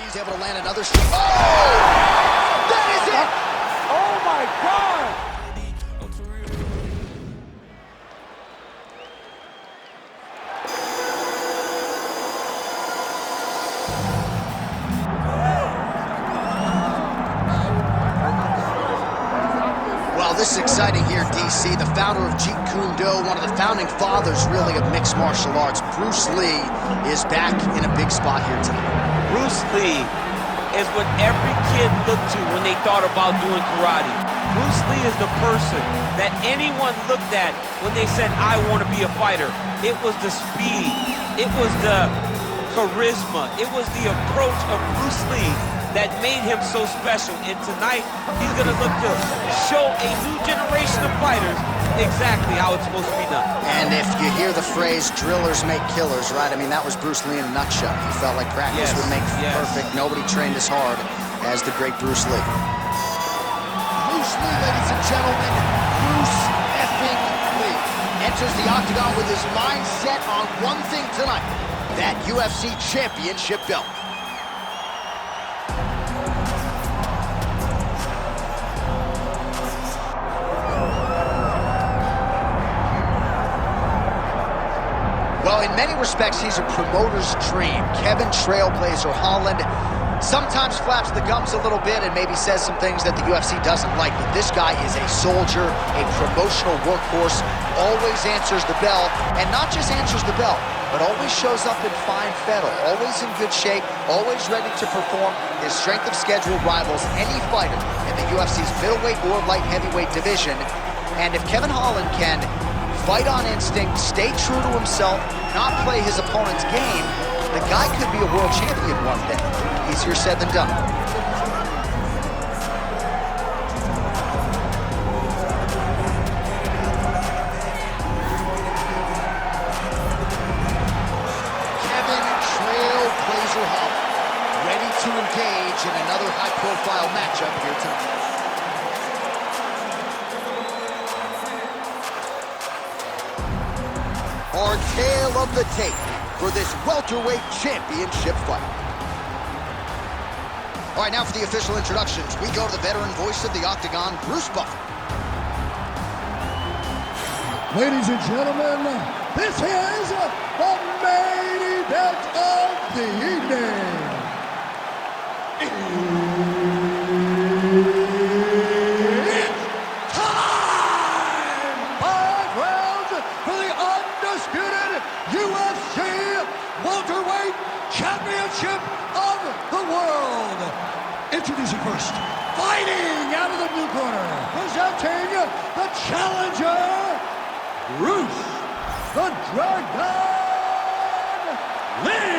He's able to land another strike. Oh! That is it! Oh my God! Well, this is exciting here, DC. The founder of Jeet Kune Do, one of the founding fathers, really, of mixed martial arts, Bruce Lee, is back in a big spot here tonight. Bruce Lee is what every kid looked to when they thought about doing karate. Bruce Lee is the person that anyone looked at when they said, I want to be a fighter. It was the speed, it was the charisma, it was the approach of Bruce Lee that made him so special. And tonight, he's gonna look to show a new generation of fighters exactly how it's supposed to be done. And if you hear the phrase, drillers make killers, right? I mean, that was Bruce Lee in a nutshell. He felt like practice would make perfect. Nobody trained as hard as the great Bruce Lee. Bruce Lee, ladies and gentlemen, Bruce effing Lee enters the octagon with his mind set on one thing tonight, that UFC championship belt. Well, in many respects, he's a promoter's dream. Kevin Trailblazer Holland sometimes flaps the gums a little bit and maybe says some things that the UFC doesn't like, but this guy is a soldier, a promotional workhorse, always answers the bell, and not just answers the bell, but always shows up in fine fettle, always in good shape, always ready to perform. His strength of schedule rivals any fighter in the UFC's middleweight or light heavyweight division. And if Kevin Holland can fight on instinct, stay true to himself, not play his opponent's game, the guy could be a world champion one day. Easier said than done. Kevin Trailblazer Holland, ready to engage in another high-profile matchup here tonight. Our tale of the tape for this welterweight championship fight. All right, now for the official introductions, we go to the veteran voice of the octagon, Bruce Buffer. Ladies and gentlemen, this is the main event of the evening. Welterweight Championship of the World. Introducing first, fighting out of the blue corner, presenting the challenger, Bruce the Dragon Lee.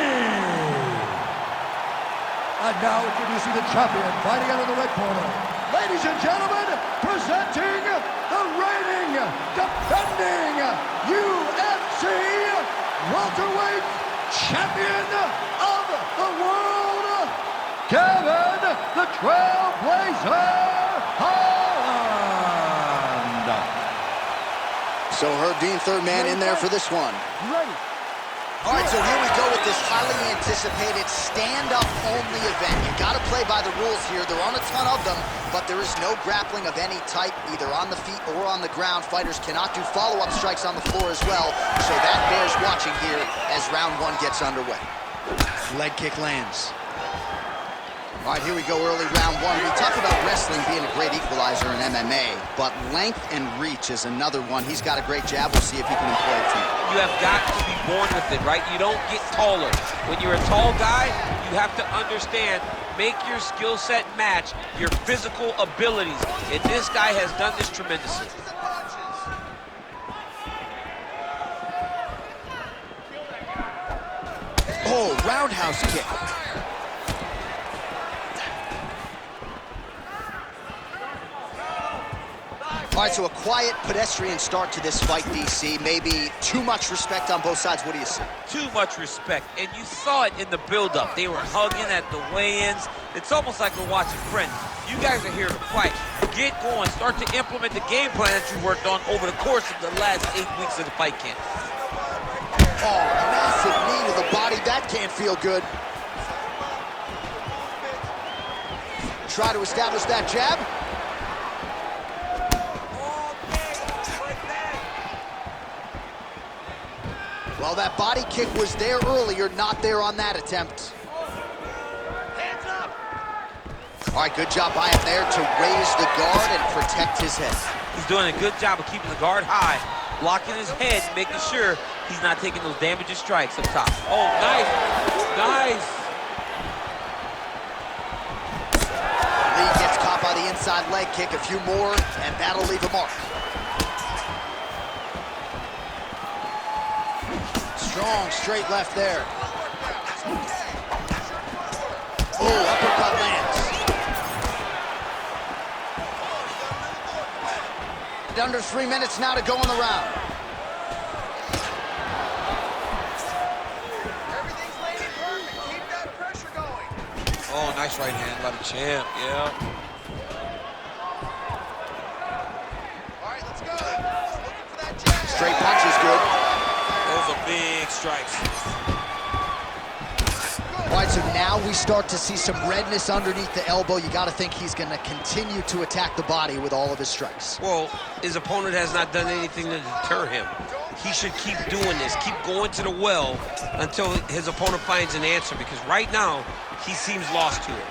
And now introducing the champion, fighting out of the red corner. Ladies and gentlemen, presenting the reigning, defending UFC welterweight champion of the world, Kevin the Trailblazer Holland. So Herb Dean, third man in there for this one. Ready. All right, so here we go with this highly anticipated stand-up only event. You got to play by the rules here. There aren't a ton of them, but there is no grappling of any type, either on the feet or on the ground. Fighters cannot do follow-up strikes on the floor as well, so that bears watching here as round one gets underway. Leg kick lands. All right, here we go, early round one. We talk about wrestling being a great equalizer in MMA, but length and reach is another one. He's got a great jab. We'll see if he can employ it tonight. You have got to be born with it, right? You don't get taller. When you're a tall guy, you have to understand, make your skill set match your physical abilities. And this guy has done this tremendously. Oh, roundhouse kick. All right, so a quiet, pedestrian start to this fight, DC. Maybe too much respect on both sides. What do you see? Too much respect, and you saw it in the build-up. They were hugging at the weigh-ins. It's almost like we're watching Friends. You guys are here to fight. Get going. Start to implement the game plan that you worked on over the course of the last 8 weeks of the fight camp. Oh, massive knee to the body. That can't feel good. try to establish that jab. Well, that body kick was there earlier, not there on that attempt. Hands up! All right, good job by him there to raise the guard and protect his head. He's doing a good job of keeping the guard high, blocking his head, making sure he's not taking those damaging strikes up top. Oh, nice. Nice. Lee gets caught by the inside leg kick, a few more, and that'll leave a mark. Strong straight left there. Oh, uppercut lands. Under 3 minutes now to go in the round. Everything's landing perfect. Keep that pressure going. Oh, nice right hand by the champ, yeah. All right, let's go. Just looking for that jab. Straight punch is good. Those are big strikes. All right, so now we start to see some redness underneath the elbow. You got to think he's going to continue to attack the body with all of his strikes. Well, his opponent has not done anything to deter him. He should keep doing this, keep going to the well until his opponent finds an answer, because right now, he seems lost to it.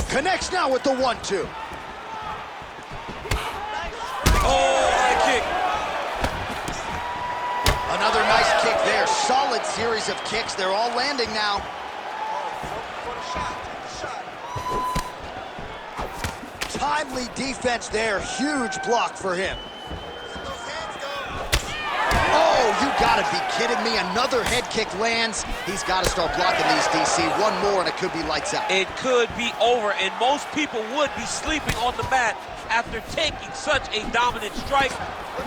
Connects now with the 1-2. Oh, high kick. Another nice kick there. Solid series of kicks. They're all landing now. Timely defense there. Huge block for him. Oh, you gotta be kidding me. Another head kick lands. He's got to start blocking these, DC. One more and it could be lights out. It could be over, and most people would be sleeping on the mat after taking such a dominant strike.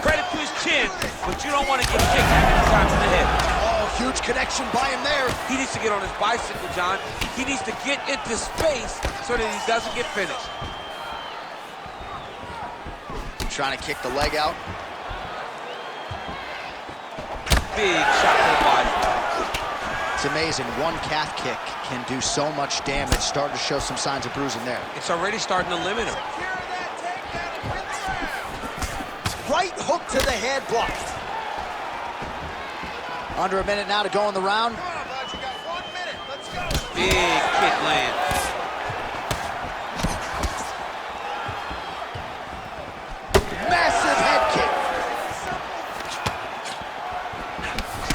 Credit to his chin, but you don't want to get kicked that many times in the head. Oh, huge connection by him there. He needs to get on his bicycle, John. He needs to get into space so that he doesn't get finished. Trying to kick the leg out. Big shot to the body. It's amazing. One calf kick can do so much damage. Starting to show some signs of bruising there. It's already starting to limit him. Right hook to the head, blocked. Under a minute now to go in the round. Come on, bud, you got 1 minute. Let's go. Big kick land. Massive head kick.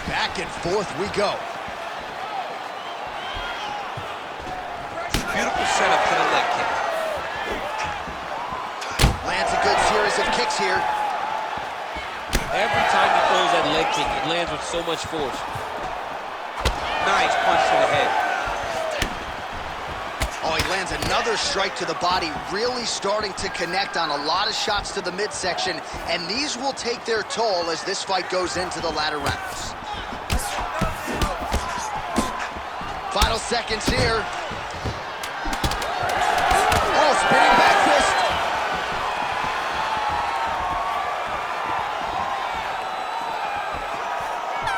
Back and forth we go. Beautiful setup to the leg kick. Lands a good series of kicks here. Every time he throws that leg kick, it lands with so much force. Nice punch to the head. Oh, he lands another strike to the body, really starting to connect on a lot of shots to the midsection, and these will take their toll as this fight goes into the latter rounds. Final seconds here. Oh, spinning back fist.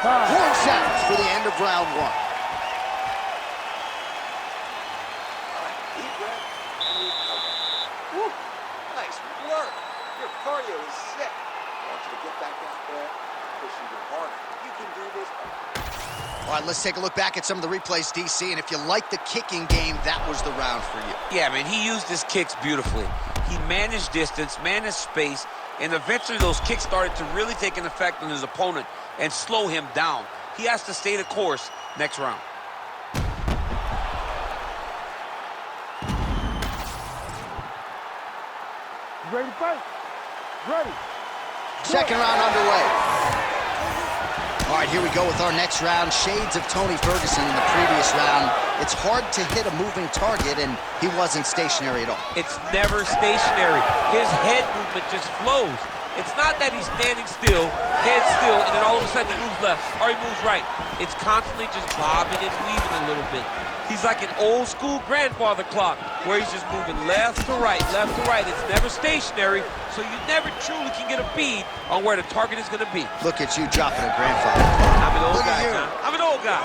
Horn sounds for the end of round 1. Deep breath and recover. Woo. Nice work. Your cardio is sick. I want you to get back out there and push even harder. You can do this. All right, let's take a look back at some of the replays, DC, and if you like the kicking game, that was the round for you. Yeah, man, he used his kicks beautifully. He managed distance, managed space, and eventually those kicks started to really take an effect on his opponent and slow him down. He has to stay the course next round. Ready to fight? Ready. Second round underway. All right, here we go with our next round. Shades of Tony Ferguson in the previous round. It's hard to hit a moving target, and he wasn't stationary at all. It's never stationary. His head movement just flows. It's not that he's standing still, head still, and then all of a sudden he moves left or he moves right. It's constantly just bobbing and weaving a little bit. He's like an old school grandfather clock where he's just moving left to right, left to right. It's never stationary, so you never truly can get a bead on where the target is going to be. Look at you dropping a grandfather. I'm an old Look at guy, you. John. I'm an old guy.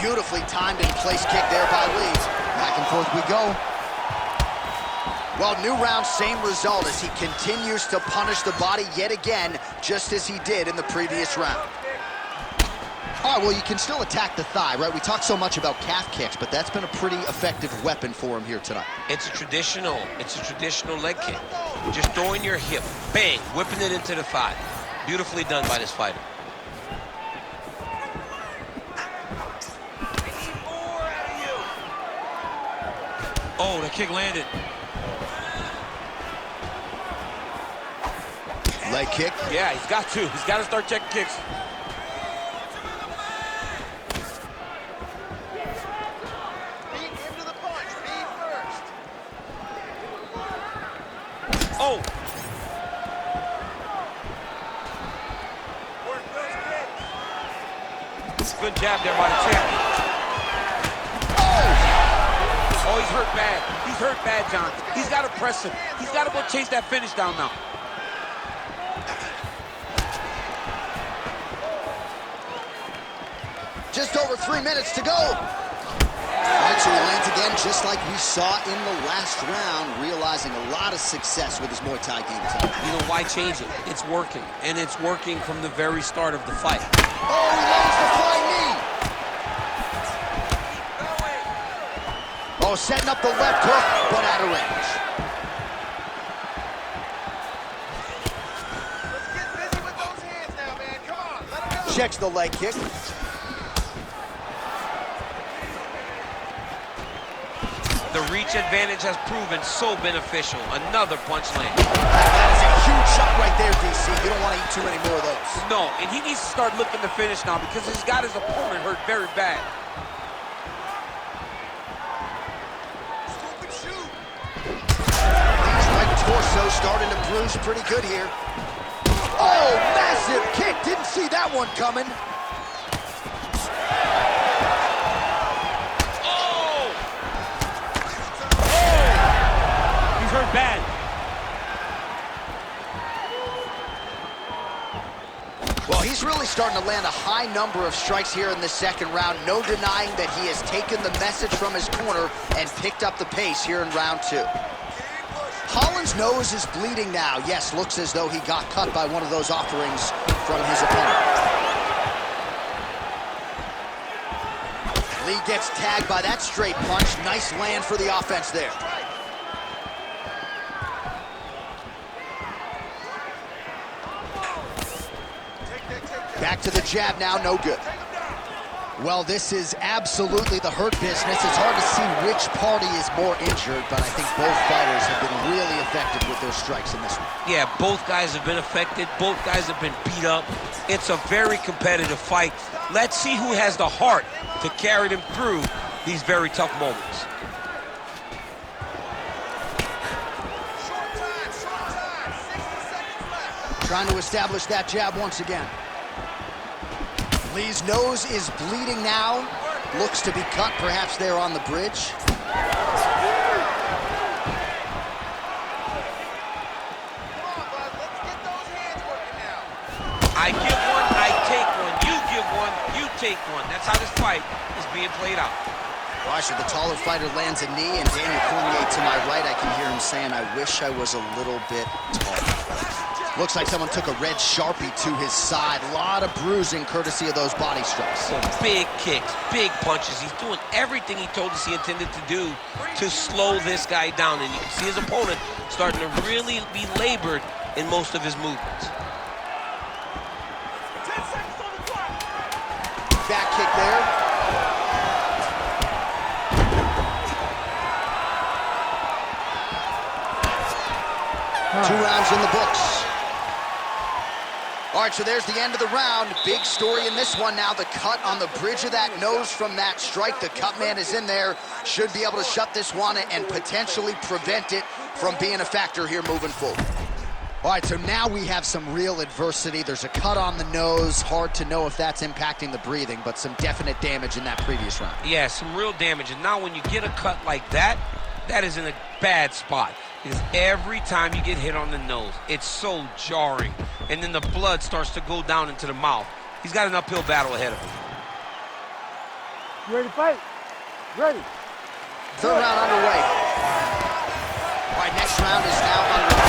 Beautifully timed and placed kick there by Lee. Back and forth we go. Well, new round, same result as he continues to punish the body yet again, just as he did in the previous round. All right, well, you can still attack the thigh, right? We talk so much about calf kicks, but that's been a pretty effective weapon for him here tonight. It's a traditional leg kick. Just throwing your hip, bang, whipping it into the thigh. Beautifully done by this fighter. Oh, the kick landed. Leg kick? Yeah, he's got to. He's got to start checking kicks. Oh! Good jab there by the champion. Oh, he's hurt bad. He's hurt bad, John. He's got to press him. He's got to go chase that finish down now. Just over 3 minutes to go. All right, so he lands again just like we saw in the last round, realizing a lot of success with his Muay Thai game tonight. You know, why change it? It's working, and it's working from the very start of the fight. Oh, he lands the flying knee. Oh, setting up the left hook, but out of range. Let's get busy with those hands now, man. Come on, let him go. Checks the leg kick. The reach advantage has proven so beneficial. Another punch land. That is a huge shot right there, DC. You don't want to eat too many more of those. No, and he needs to start looking to finish now because he's got his opponent hurt very bad. Scoop and shoot. His right torso starting to bruise pretty good here. Oh, massive kick. Didn't see that one coming. Hurt bad. Well, he's really starting to land a high number of strikes here in the second round. No denying that he has taken the message from his corner and picked up the pace here in round two. Holland's nose is bleeding now. Yes, looks as though he got cut by one of those offerings from his opponent. Lee gets tagged by that straight punch. Nice land for the offense there. Back to the jab now, no good. Well, this is absolutely the hurt business. It's hard to see which party is more injured, but I think both fighters have been really effective with their strikes in this one. Yeah, both guys have been affected. Both guys have been beat up. It's a very competitive fight. Let's see who has the heart to carry them through these very tough moments. Short time, 60 seconds left. Trying to establish that jab once again. Lee's nose is bleeding now. Looks to be cut, perhaps there on the bridge. Come on, bud. Let's get those hands working now. I give one, I take one. You give one, you take one. That's how this fight is being played out. All right, so the taller fighter lands a knee, and Daniel Cormier to my right, I can hear him saying, I wish I was a little bit taller. Looks like someone took a red Sharpie to his side. A lot of bruising courtesy of those body strikes. Some big kicks, big punches. He's doing everything he told us he intended to do to slow this guy down. And you can see his opponent starting to really be labored in most of his movements. 10 seconds on the clock. Back kick there. Two rounds in the books. All right, so there's the end of the round. Big story in this one now. The cut on the bridge of that nose from that strike. The cut man is in there. Should be able to shut this one and potentially prevent it from being a factor here moving forward. All right, so now we have some real adversity. There's a cut on the nose. Hard to know if that's impacting the breathing, but some definite damage in that previous round. Yeah, some real damage. And now when you get a cut like that, that is in a bad spot. Because every time you get hit on the nose, it's so jarring. And then the blood starts to go down into the mouth. He's got an uphill battle ahead of him. You ready to fight? Ready. Third round underway. All right, next round is now underway.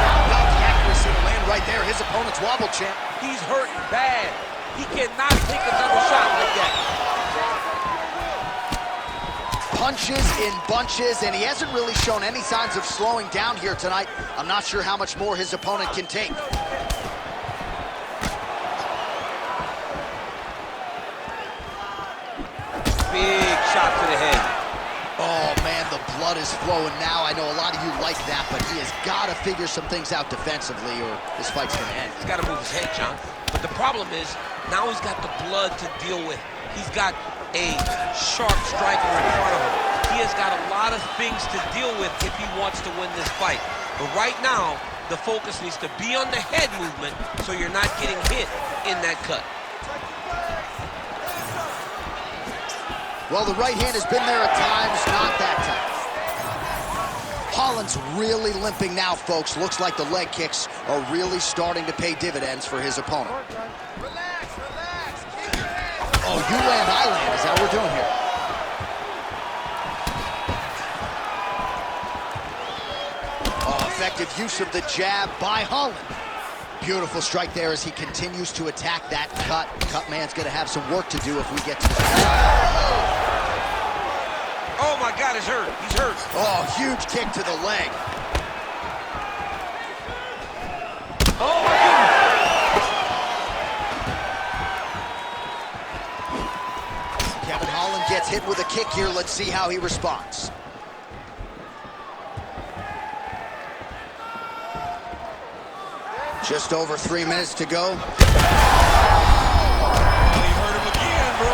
How about the accuracy to land right there? His opponent's wobble champ. He's hurting bad. He cannot take another shot like that. Punches in bunches, and he hasn't really shown any signs of slowing down here tonight. I'm not sure how much more his opponent can take. Big shot to the head. Oh, man, the blood is flowing now. I know a lot of you like that, but he has got to figure some things out defensively or this fight's going to end. He's got to move his head, John. But the problem is, now he's got the blood to deal with. He's got a sharp striker in front of him. He has got a lot of things to deal with if he wants to win this fight. But right now, the focus needs to be on the head movement so you're not getting hit in that cut. Well, the right hand has been there at times, not that time. Holland's really limping now, folks. Looks like the leg kicks are really starting to pay dividends for his opponent. Relax. Oh, you land, I land. Is that what we're doing here? Oh, effective use of the jab by Holland. Beautiful strike there as he continues to attack that cut. Cut man's going to have some work to do if we get to the... Oh, my God, he's hurt. He's hurt. Oh, huge kick to the leg. Oh, my goodness. Kevin Holland gets hit with a kick here. Let's see how he responds. Just over 3 minutes to go. Oh, you hurt him again, bro.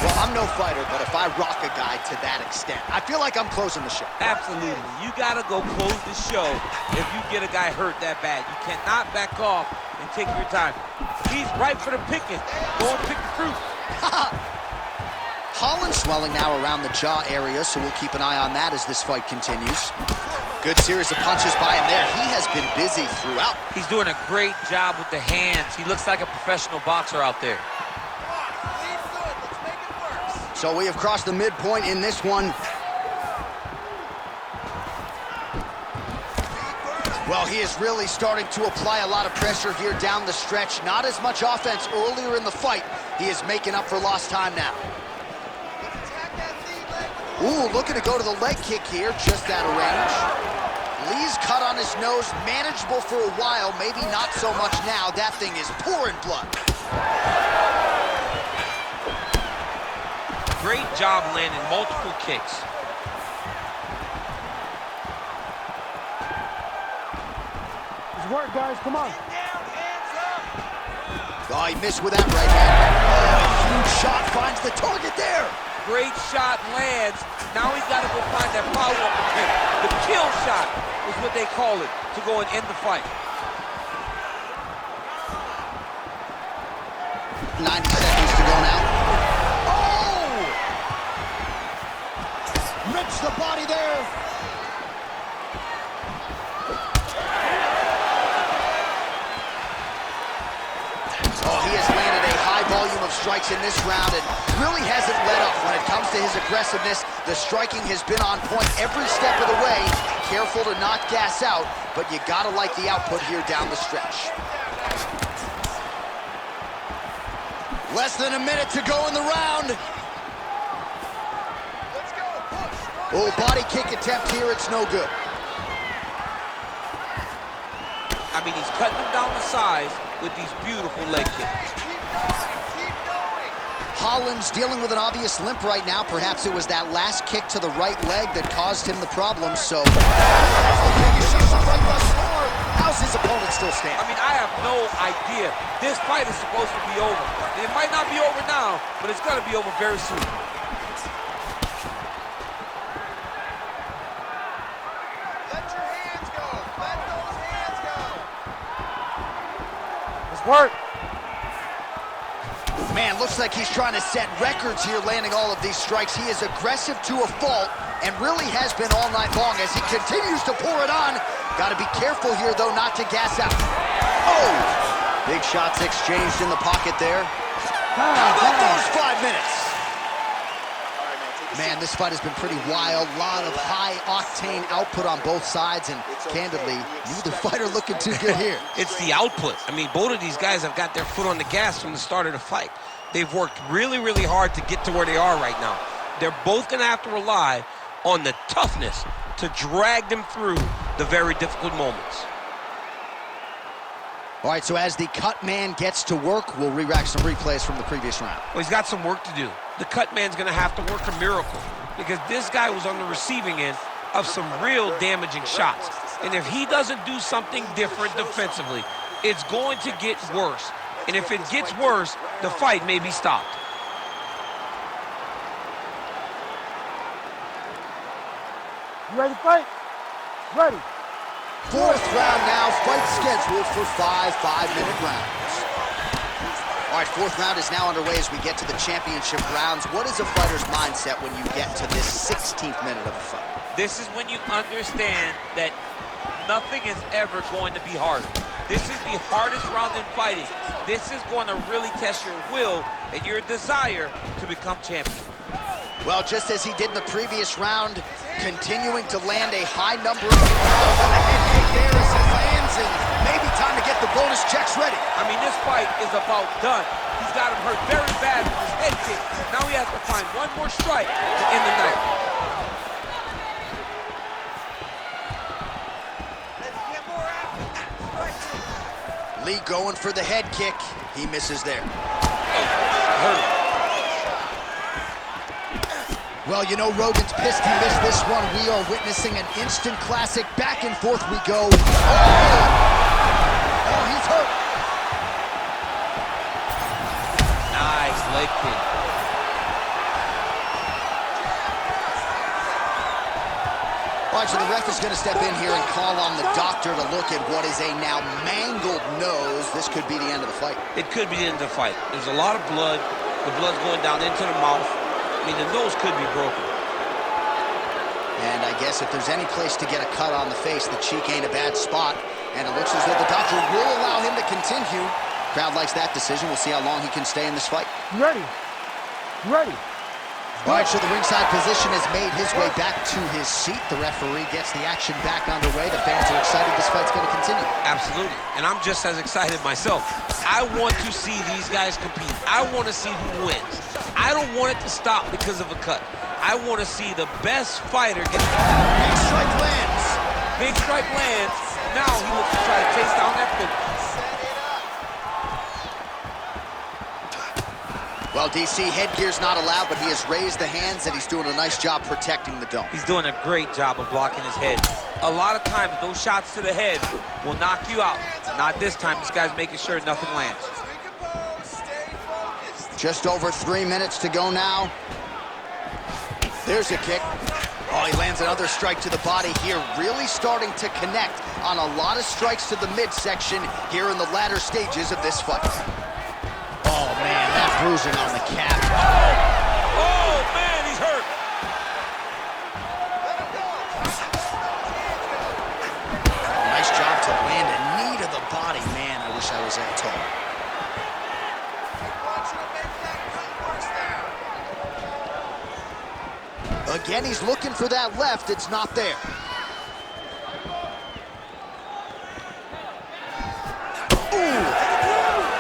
Well, I'm no fighter, but if I rock a guy to that extent, I feel like I'm closing the show. Absolutely. You got to go close the show if you get a guy hurt that bad. You cannot back off and take your time. He's right for the picking. Go and pick the fruit. Holland swelling now around the jaw area, so we'll keep an eye on that as this fight continues. Good series of punches by him there. He has been busy throughout. He's doing a great job with the hands. He looks like a professional boxer out there. So we have crossed the midpoint in this one. Well, he is really starting to apply a lot of pressure here down the stretch. Not as much offense earlier in the fight. He is making up for lost time now. Ooh, looking to go to the leg kick here, just out of range. Lee's cut on his nose, manageable for a while, maybe not so much now. That thing is pouring blood. Great job landing multiple kicks. It's work, guys. Come on. Oh, he missed with that right hand. Oh, huge shot finds the target there. Great shot lands. Now he's got to go find that follow-up kick. The kill shot is what they call it to go and end the fight. 90 seconds to go now. Oh! Rips the body there. Oh, he has landed a high volume of strikes in this round and really hasn't let up when it comes to his aggressiveness. The striking has been on point every step of the way. Careful to not gas out, but you gotta like the output here down the stretch. Less than a minute to go in the round. Let's go. Push. Oh, body kick attempt here, it's no good. I mean, he's cutting them down to size with these beautiful leg kicks. Keep going. Holland's dealing with an obvious limp right now. Perhaps it was that last kick to the right leg that caused him the problem, so... How's his opponent still stand? I mean, I have no idea. This fight is supposed to be over. It might not be over now, but it's going to be over very soon. Let your hands go. Let those hands go. It's work. Man, looks like he's trying to set records here, landing all of these strikes. He is aggressive to a fault and really has been all night long as he continues to pour it on. Got to be careful here, though, not to gas out. Oh! Big shots exchanged in the pocket there. How about those 5 minutes? Man, this fight has been pretty wild. A lot of high-octane output on both sides, and candidly, neither fighter looking too good here. It's the output. I mean, both of these guys have got their foot on the gas from the start of the fight. They've worked really, really hard to get to where they are right now. They're both going to have to rely on the toughness to drag them through the very difficult moments. All right, so as the cut man gets to work, we'll re-rack some replays from the previous round. Well, he's got some work to do. The cut man's going to have to work a miracle because this guy was on the receiving end of some real damaging shots. And if he doesn't do something different defensively, it's going to get worse. And if it gets worse, the fight may be stopped. You ready to fight? Ready. Fourth round now, fight scheduled for 5 5-minute rounds. All right, fourth round is now underway as we get to the championship rounds. What is a fighter's mindset when you get to this 16th minute of a fight? This is when you understand that nothing is ever going to be harder. This is the hardest round in fighting. This is going to really test your will and your desire to become champion. Well, just as he did in the previous round, continuing to land a high number of blows on the head kick there as he lands, and maybe time to get the bonus checks ready. I mean, this fight is about done. He's got him hurt very bad with his head kick. Now he has to find one more strike to end the night. Lee going for the head kick. He misses there. Hurt. Well, you know Rogan's pissed he missed this one. We are witnessing an instant classic. Back and forth we go. Oh, he's hurt. Nice leg kick. All right, so the ref is going to step in here and call on the doctor to look at what is a now mangled nose. This could be the end of the fight. It could be the end of the fight. There's a lot of blood. The blood's going down into the mouth. I mean, the nose could be broken. And I guess if there's any place to get a cut on the face, the cheek ain't a bad spot. And it looks as though the doctor will allow him to continue. Crowd likes that decision. We'll see how long he can stay in this fight. You ready? You ready? All right, so the ringside position has made his way back to his seat. The referee gets the action back underway. The fans are excited this fight's going to continue. Absolutely, and I'm just as excited myself. I want to see these guys compete. I want to see who wins. I don't want it to stop because of a cut. I want to see the best fighter get... Big strike lands. Big strike lands. Now he looks to try to chase down that finish. Well, DC, headgear's not allowed, but he has raised the hands, and he's doing a nice job protecting the dome. He's doing a great job of blocking his head. A lot of times, those shots to the head will knock you out. Not this time. This guy's making sure nothing lands. Just over 3 minutes to go now. There's a kick. Oh, he lands another strike to the body here, really starting to connect on a lot of strikes to the midsection here in the latter stages of this fight. Oh, man, that bruising on the calf. Oh, man, he's hurt. Nice job to land a knee to the body. Man, I wish I was that tall. Again, he's looking for that left. It's not there. Ooh.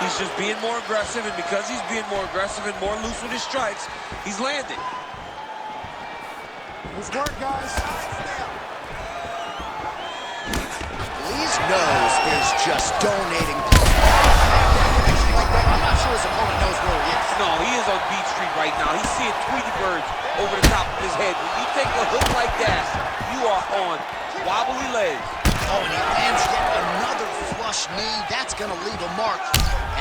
He's just being more aggressive, and because he's being more aggressive and more loose with his strikes, he's landing. Let's work, guys. Lee's nose is just donating. I'm not sure his opponent knows where he is. No, he is on Beach Street right now. He's seeing Tweety birds over the top of his head. When you take a hook like that, you are on wobbly legs. Oh, and he lands yet another flush knee. That's going to leave a mark.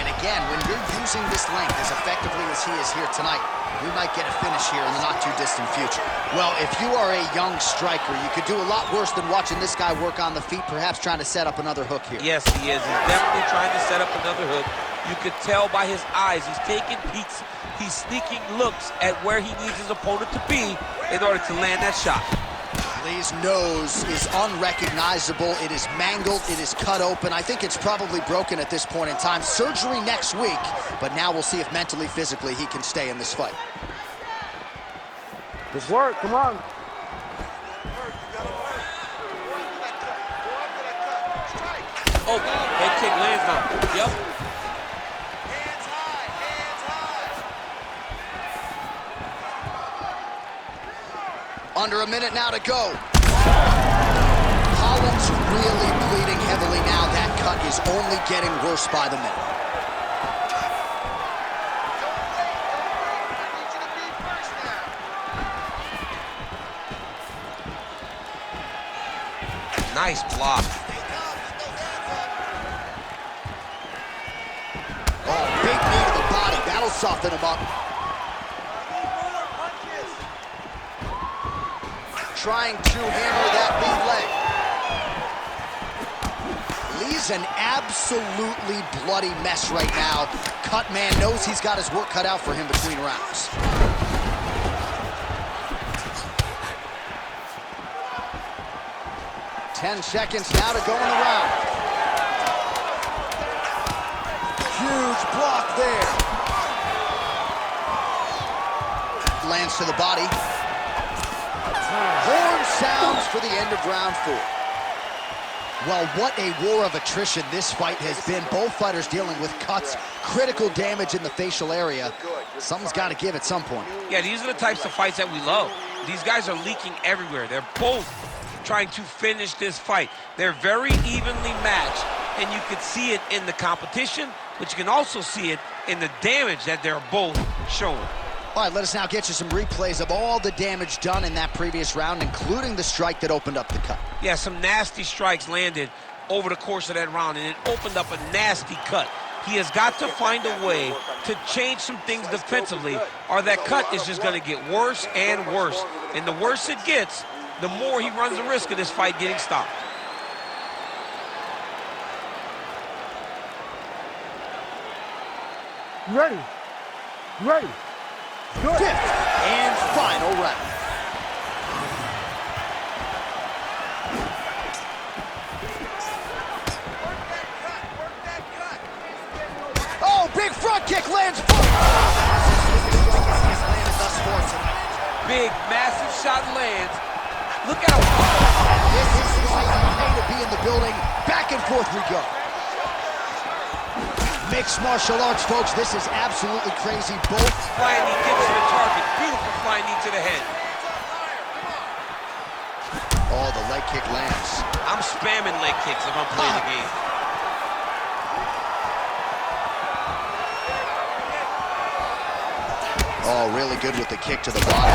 And again, when you're using this length as effectively as he is here tonight, we might get a finish here in the not-too-distant future. Well, if you are a young striker, you could do a lot worse than watching this guy work on the feet, perhaps trying to set up another hook here. Yes, he is. He's definitely trying to set up another hook. You could tell by his eyes. He's taking peeks. He's sneaking looks at where he needs his opponent to be in order to land that shot. Lee's nose is unrecognizable. It is mangled. It is cut open. I think it's probably broken at this point in time. Surgery next week, but now we'll see if mentally, physically, he can stay in this fight. Good work, come on. Oh, head kick lands now. Yep. Hands high, hands high. Under a minute now to go. Holland's really bleeding heavily now. That cut is only getting worse by the minute. Nice block. Oh, big knee to the body. That'll soften him up. Trying to hammer that lead leg. Lee's an absolutely bloody mess right now. Cut man knows he's got his work cut out for him between rounds. Ten seconds now to go in the round. Huge block there. Lands to the body. Horn sounds for the end of round 4. Well, what a war of attrition this fight has been. Both fighters dealing with cuts, critical damage in the facial area. Something's got to give at some point. Yeah, these are the types of fights that we love. These guys are leaking everywhere. They're both trying to finish this fight. They're very evenly matched, and you can see it in the competition, but you can also see it in the damage that they're both showing. All right, let us now get you some replays of all the damage done in that previous round, including the strike that opened up the cut. Yeah, some nasty strikes landed over the course of that round, and it opened up a nasty cut. He has got to find a way to change some things defensively, or that cut is just going to get worse and worse. And the worse it gets, the more he runs the risk of this fight getting stopped. You ready? You ready? Good. Fifth and final round. Oh, big front kick lands. Big, massive shot lands. Look out. This is pay to be in the building. Back and forth we go. Mixed martial arts, folks. This is absolutely crazy. Both Flying knee gets to the target. Beautiful flying knee to the head. Oh, the leg kick lands. I'm spamming leg kicks if I'm playing the game. Oh, really good with the kick to the body.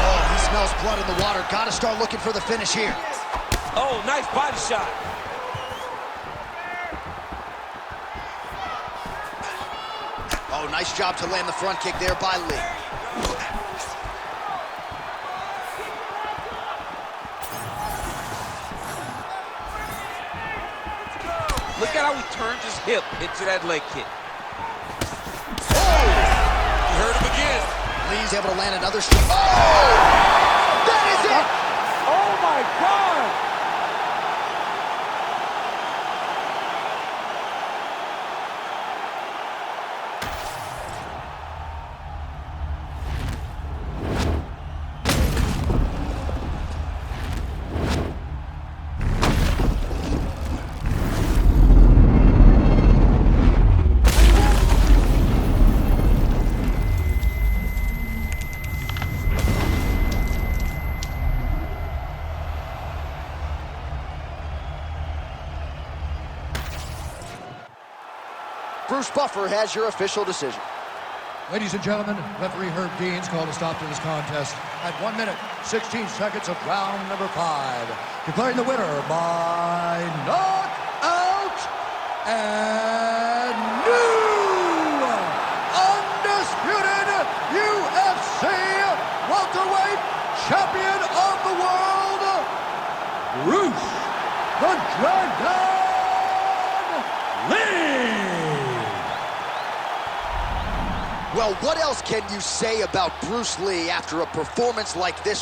Oh, he smells blood in the water. Got to start looking for the finish here. Oh, nice body shot. Oh, nice job to land the front kick there by Lee. Look at how he turns his hip into that leg kick. Oh! You heard him again. Lee's able to land another strike. Oh! That is it! Oh my God! Bruce Buffer has your official decision. Ladies and gentlemen, referee Herb Deans called a stop to this contest at 1 minute, 16 seconds of round number 5. Declaring the winner by knockout and new undisputed UFC welterweight champion of the world, Bruce the Dragon Lee. Well, what else can you say about Bruce Lee after a performance like this?